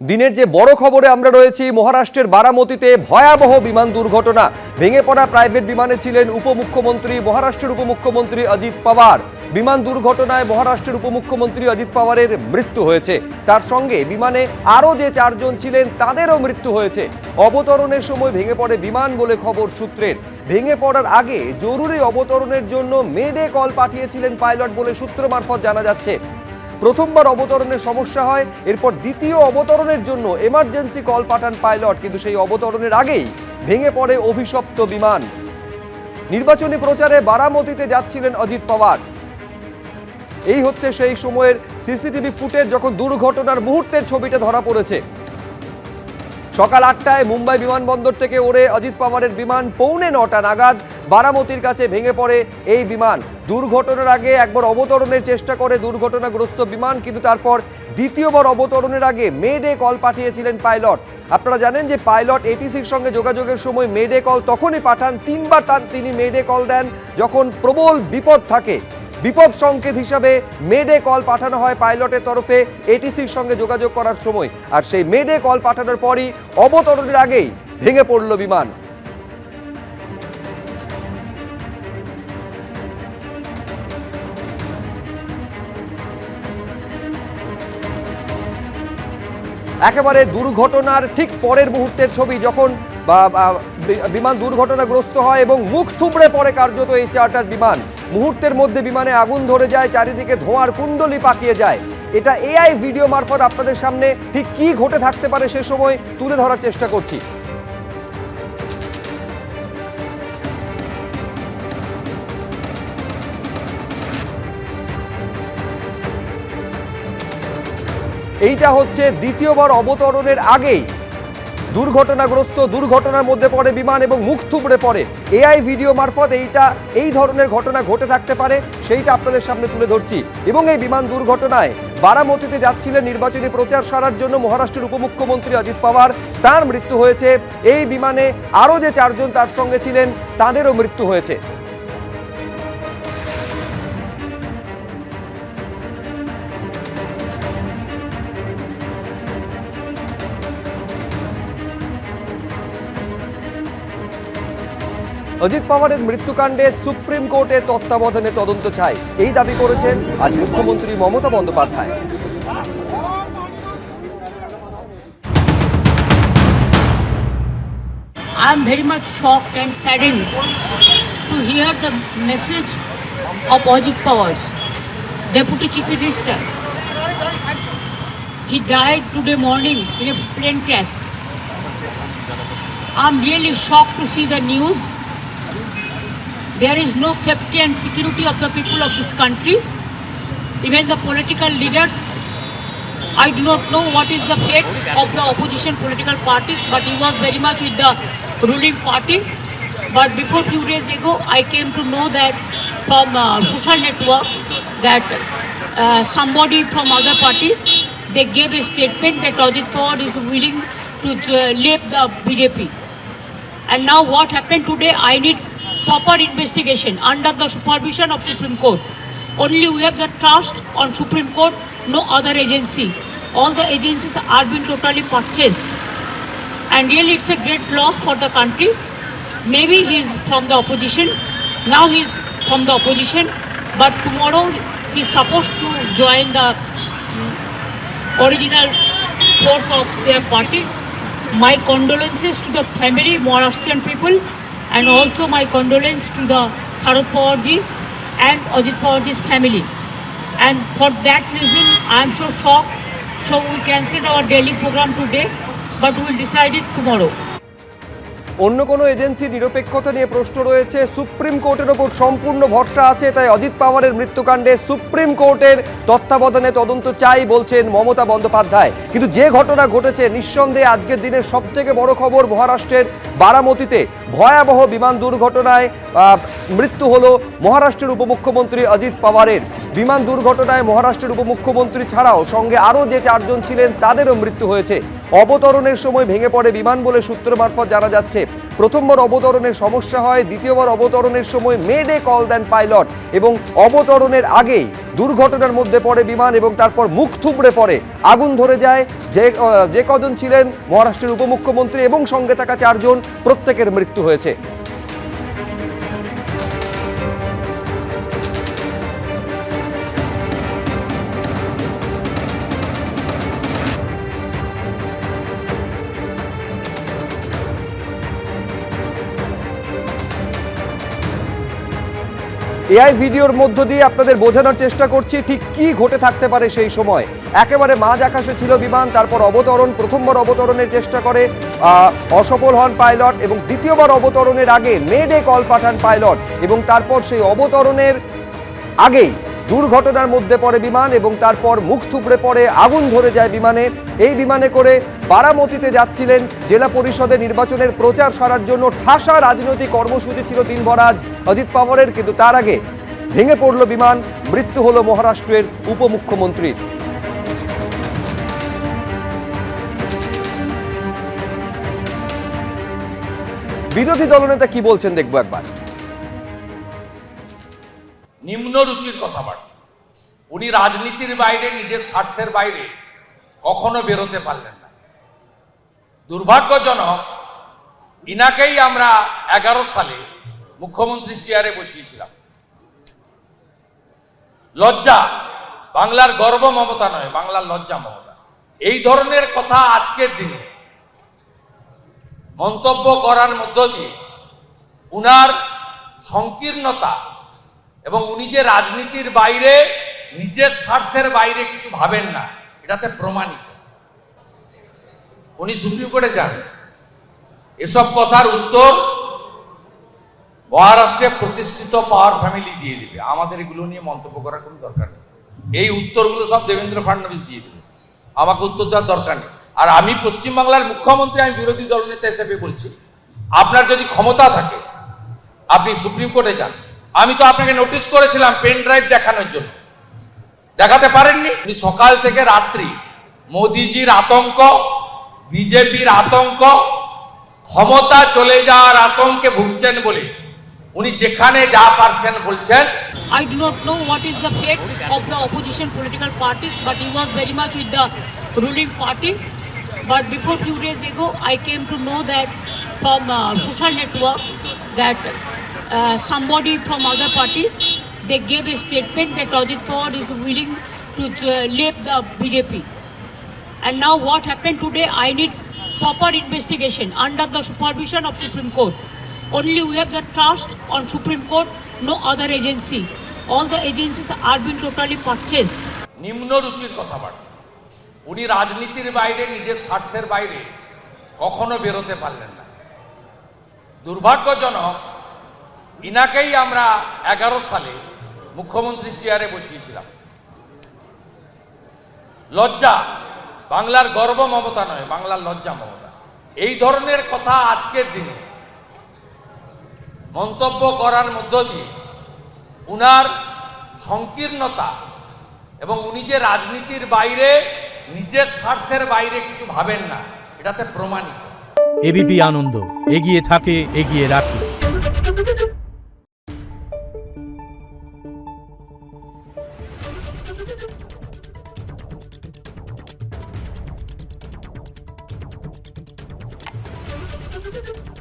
দিনের যে বড় খবরে আমরা রয়েছি, মহারাষ্ট্রের বারামতিতে ভয়াবহ বিমান দুর্ঘটনা। ভেঙে পড়া প্রাইভেট বিমানে ছিলেন উপমুখ্যমন্ত্রী, মহারাষ্ট্রের উপমুখ্যমন্ত্রী অজিত পাওয়ার। বিমান দুর্ঘটনায় মহারাষ্ট্রের উপমুখ্যমন্ত্রী অজিত পাওয়ারের মৃত্যু হয়েছে। তার সঙ্গে বিমানে আরও যে 4 জন ছিলেন তাদেরও মৃত্যু হয়েছে। অবতরণের সময় ভেঙে পড়ে বিমান বলে খবর সূত্রের। ভেঙে পড়ার আগে জরুরি অবতরণের জন্য মেডে কল পাঠিয়েছিলেন পাইলট বলে সূত্র মারফত জানা যাচ্ছে। প্রথমবার অবতরণের সমস্যা হয়, এরপর দ্বিতীয় অবতরণের জন্য এমার্জেন্সি কল পাঠান পাইলট, কিন্তু সেই অবতরণের আগেই ভেঙে পড়ে অভিশপ্ত বিমান। নির্বাচনী প্রচারে বারামতিতে যাচ্ছিলেন অজিত পাওয়ার। এই হচ্ছে সেই সময়ের সিসিটিভি ফুটেজ, যখন দুর্ঘটনার মুহূর্তের ছবিটা ধরা পড়েছে। সকাল 8টায় মুম্বাই বিমানবন্দর থেকে ওড়ে অজিত পাওয়ারের বিমান 8:45 নাগাদ বারামতির কাছে ভেঙে পড়ে এই বিমান। দুর্ঘটনার আগে একবার অবতরণের চেষ্টা করে দুর্ঘটনাগ্রস্ত বিমান, কিন্তু তারপর দ্বিতীয়বার অবতরণের আগে মেডে কল পাঠিয়েছিলেন পাইলট। আপনারা জানেন যে পাইলট এটিসির সঙ্গে যোগাযোগের সময় মেডে কল তখনই পাঠান, 3বার তিনি মেডে কল দেন যখন প্রবল বিপদ থাকে। বিপদ সংকেত হিসাবে মেডে কল পাঠানো হয় পাইলটের তরফে এটিসির সঙ্গে যোগাযোগ করার সময়, আর সেই মেডে কল পাঠানোর পরই অবতরণের আগেই ভেঙে পড়ল বিমান। একেবারে দুর্ঘটনার ঠিক পরের মুহূর্তের ছবি, যখন বিমান দুর্ঘটনাগ্রস্ত হয় এবং মুখ থুবড়ে পড়ে কার্যত এই চার্টার বিমান। মুহূর্তের মধ্যে বিমানে আগুন ধরে যায়, চারিদিকে ধোঁয়ার কুণ্ডলি পাকিয়ে যায়। এটা এআই ভিডিও মারফত আপনাদের সামনে ঠিক কি ঘটে থাকতে পারে সে সময় তুলে ধরার চেষ্টা করছি। এইটা হচ্ছে দ্বিতীয়বার অবতরণের আগেই দুর্ঘটনার মধ্যে পড়ে বিমান এবং মুখ থুবড়ে পড়ে। এআই ভিডিও মারফত এই ধরনের ঘটনা ঘটে থাকতে পারে সেইটা আপনাদের সামনে তুলে ধরছি। এবং এই বিমান দুর্ঘটনায় বারামতিতে যাচ্ছিলেন নির্বাচনী প্রচার সারার জন্য মহারাষ্ট্রের উপমুখ্যমন্ত্রী অজিত পাওয়ার, তার মৃত্যু হয়েছে। এই বিমানে আরও যে 4 জন তার সঙ্গে ছিলেন তাদেরও মৃত্যু হয়েছে। অজিত পাওয়ারের মৃত্যুকাণ্ডে সুপ্রিম কোর্টের তত্ত্বাবধানে তদন্ত চাই, এই দাবি করেছেন আজ মুখ্যমন্ত্রী Mamata Bandyopadhyay. I am very much shocked and saddened to hear the message of Ajit Pawar, Deputy Chief Minister. He died today morning in a plane crash. I am really shocked to see the news. There is no safety and security of the people of this country. Even the political leaders, I do not know what is the fate of the opposition political parties, but he was very much with the ruling party. But before few days ago, I came to know that from social network that somebody from other party, they gave a statement that Ajit Pawar is willing to leave the BJP. And now what happened today, I need proper investigation under the supervision of Supreme Court. Only we have the trust on Supreme Court, no other agency. All the agencies are being totally purchased. And really it's a great loss for the country. Maybe he's from the opposition, now he's from the opposition, but tomorrow he's supposed to join the original force of their party. My condolences to the family, Maharashtrian people, and also my condolence to the Sharad Pawarji and Ajit Pawarji's family. And for that reason, I am so shocked. So we cancelled our daily program today, but we will decide it tomorrow. অন্য কোনো agency নিরপেক্ষতা নিয়ে প্রশ্ন রয়েছে, supreme কোর্টের ওপর সম্পূর্ণ ভরসা আছে, তাই অজিত পাওয়ারের মৃত্যুকাণ্ডে সুপ্রিম কোর্টের তত্ত্বাবধানে তদন্ত চাই বলছেন মমতা বন্দ্যোপাধ্যায়। কিন্তু যে ঘটনা ঘটেছে, নিঃসন্দেহে আজকের দিনের সবথেকে বড় খবর, মহারাষ্ট্রের বারামতিতে ভয়াবহ বিমান দুর্ঘটনায় মৃত্যু হলো মহারাষ্ট্রের উপমুখ্যমন্ত্রী অজিত পাওয়ারের। বিমান দুর্ঘটনায় মহারাষ্ট্রের উপমুখ্যমন্ত্রী ছাড়াও সঙ্গে আরও যে 4 জন ছিলেন তাদেরও মৃত্যু হয়েছে। অবতরণের সময় ভেঙে পড়ে বিমান বলে সূত্র মারফত জানা যাচ্ছে। প্রথমবার অবতরণের সমস্যা হয়, দ্বিতীয়বার অবতরণের সময় মেডে কল দেন পাইলট এবং অবতরণের আগেই দুর্ঘটনার মধ্যে পড়ে বিমান এবং তারপর মুখ থুবড়ে পড়ে আগুন ধরে যায়। যে কজন ছিলেন মহারাষ্ট্রের উপমুখ্যমন্ত্রী এবং সঙ্গে থাকা 4 জন প্রত্যেকের মৃত্যু হয়েছে। এআই ভিডিওর মধ্য দিয়ে আপনাদের বোঝানোর চেষ্টা করছি ঠিক কি ঘটে থাকতে পারে সেই সময়। একেবারে মাঝ আকাশে ছিল বিমান, তারপর অবতরণ, প্রথমবার অবতরণের চেষ্টা করে অসফল হন পাইলট এবং দ্বিতীয়বার অবতরণের আগে মেডে কল পাঠান পাইলট এবং তারপর সেই অবতরণের আগেই দুর্ঘটনার মধ্যে পড়ে বিমান এবং তারপর মুখ থুবড়ে পড়ে আগুন ধরে যায় বিমানে। এই বিমানে করে বারামতিতে যাচ্ছিলেন জেলা পরিষদে নির্বাচনের প্রচার সারার জন্য। ঠাসা রাজনৈতিক কর্মসূচি ছিল দিনভর আজ অজিত পাওয়ারের, কিন্তু তার আগে ভেঙে পড়ল বিমান, মৃত্যু হলো মহারাষ্ট্রের উপমুখ্যমন্ত্রীর। বিরোধী দলনেতা কি বলছেন দেখবো একবার। নিম্ন রুচির কথাবার্তা। উনি রাজনীতির বাইরে, নিজের স্বার্থের বাইরে কখনো বেরোতে পারলেন না। দুর্ভাগ্যজনক, ইনাকেই আমরা 11 সালে মুখ্যমন্ত্রী চেয়ারে বসিয়েছিলাম। লজ্জা, বাংলার গর্ব মমতা নয়, বাংলার লজ্জা মমতা। এই ধরনের কথা আজকের দিনে মন্তব্য করার মধ্য দিয়ে উনার সংকীর্ণতা এবং উনি যে রাজনীতির বাইরে, নিজের স্বার্থের বাইরে কিছু ভাবেন না, এটাতে প্রমাণিত। উনি সুপ্রিম কোর্টে যান, এসব কথার উত্তর মহারাষ্ট্রে প্রতিষ্ঠিত পাওয়ার ফ্যামিলি দিয়ে দিবে। আমাদের এগুলো নিয়ে মন্তব্য করার কোনো দরকার নেই। এই উত্তরগুলো সব দেবেন্দ্র ফডনবিস দিয়ে দেবে, আমাকে উত্তর দেওয়ার দরকার নেই। আর আমি পশ্চিমবাংলার মুখ্যমন্ত্রী, আমি বিরোধী দলনেতা হিসেবে বলছি, আপনার যদি ক্ষমতা থাকে আপনি সুপ্রিম কোর্টে যান। আমি তো আপনাকে নোটিশ করেছিলাম পেন ড্রাইভ দেখানোর জন্য, দেখাতে পারেননি। উনি সকাল থেকে রাত্রি মোদিজির আতঙ্ক, বিজেপির আতঙ্ক, ক্ষমতা চলে যাওয়ার আতঙ্কে ভুগছেন বলে উনি যেখানে যা পারছেন বলছেন। I do not know what is the fate of the opposition political parties, but he was very much with the ruling party. But before few days ago, I came to know that from social network that somebody from other party, they gave a statement that Ajit Pawar is willing to leave the BJP. And now what happened today, I need proper investigation under the supervision of Supreme Court. Only we have the trust on Supreme Court, no other agency. All the agencies are being totally purchased. নিম্ন রুচির কথাবার্তা। উনি রাজনীতির বাইরে, নিজের স্বার্থের বাইরে কখনো বেরোতে পারলেন না। দুর্ভাগ্যজনক, ইনাকেই আমরা 11 সালে মুখ্যমন্ত্রী চেয়ারে বসিয়েছিলাম। লজ্জা, বাংলার গর্ব মমতা নয়, বাংলার লজ্জা মমতা। এই ধরনের কথা আজকের দিনে মন্তব্য করার মধ্য দিয়ে উনার সংকীর্ণতা এবং উনি যে রাজনীতির বাইরে, নিজের স্বার্থের বাইরে কিছু ভাবেন না, এটাতে প্রমাণিত। এবিপি আনন্দ, এগিয়ে থাকে, এগিয়ে রাখে। Thank you.